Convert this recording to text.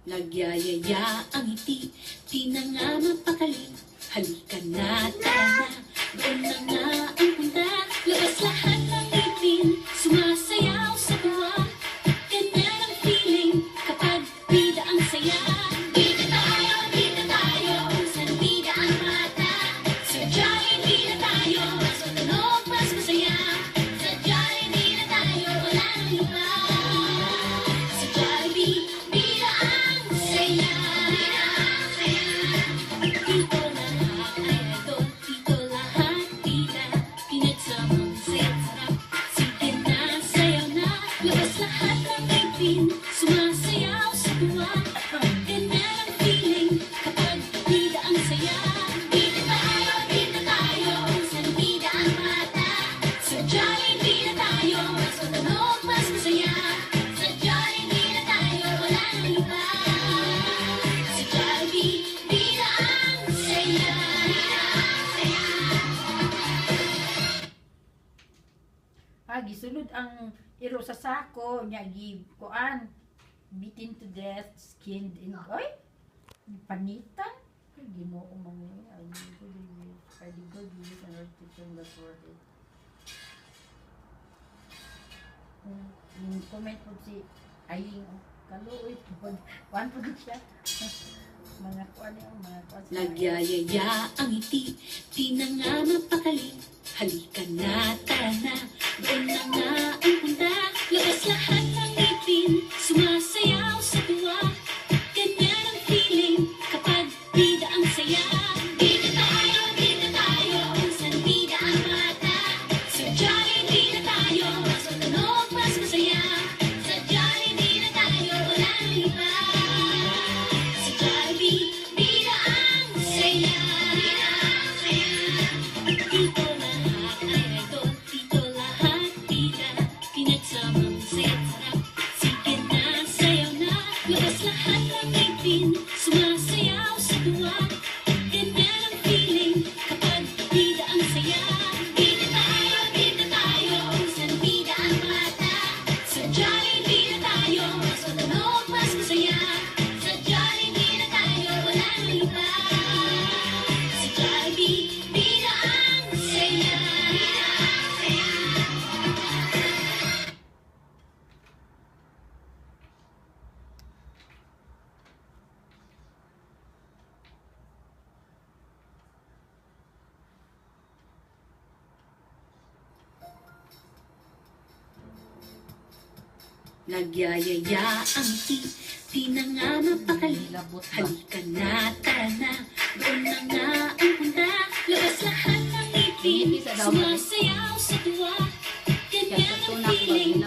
Nagyayaya ang ngiti, di na nga mapakali. Halika na, tara na, doon na nga ang punta. Labas lahat ng ngipin, sumasayaw sa tuwa. Ganyan ang feeling kapag bida ang saya. Bida tayo, saan bida ang mata. Sadya'y bida tayo, mas matunog, mas masaya. Sadya'y bida tayo, wala nang iba. Sadya'y bida ang saya. Dito lahat ay idol, dito lahat bida. Pinagsamang saya't sarap, sige na, sayaw na. Labas lahat ng ngipin, sumasayaw sa tuwa. Ganyan ang feeling kapag bida ang saya. Bida tayo, saan bida ang mata. Sadya'y bida tayo, mas matunog, mas masaya. Sadya'y bida tayo, wala nang iba. Sadya'y bida ang saya. Gisulod ang iro sa sako nya kuan beaten to death, skinned in oy panitan Ginoo man ni ay good news and earth to turn the world. Yung comment po si Aying kaluoy po kuan po siya mga kuan yung mga kuan. Nagyayaya ang ngiti, di na nga mapakali. Halika na, tara na, doon na nga ang punta. Labas lahat ng ngipin, sumasayaw sa tuwa. Ganyan ang feeling kapag bida ang saya. Bida tayo, saan bida ang mata. Sadya'y bida tayo, mas matunog, mas masaya. Sadya'y bida tayo, wala nang iba. Sadya'y bida ang saya. Dito lahat ay idol, dito lahat bida. Pinagsamang saya't sarap, sige na, sayaw na. Labas lahat ng ngipin, sumasayaw sa tuwa. Ganyan ang feeling kapag bida ang saya. Bida tayo, saan bida ang mata. Sadya'y bida tayo, mas matunog, mas masaya. Sadya'y bida tayo, wala nang iba. Sadya'y bida ang saya. Nagyayaya ang ngiti, di na nga mapakali. Halika na, tara na, doon na nga ang punta. Labas lahat ng ngipin, sumasayaw sa tuwa. Ganyan ang feeling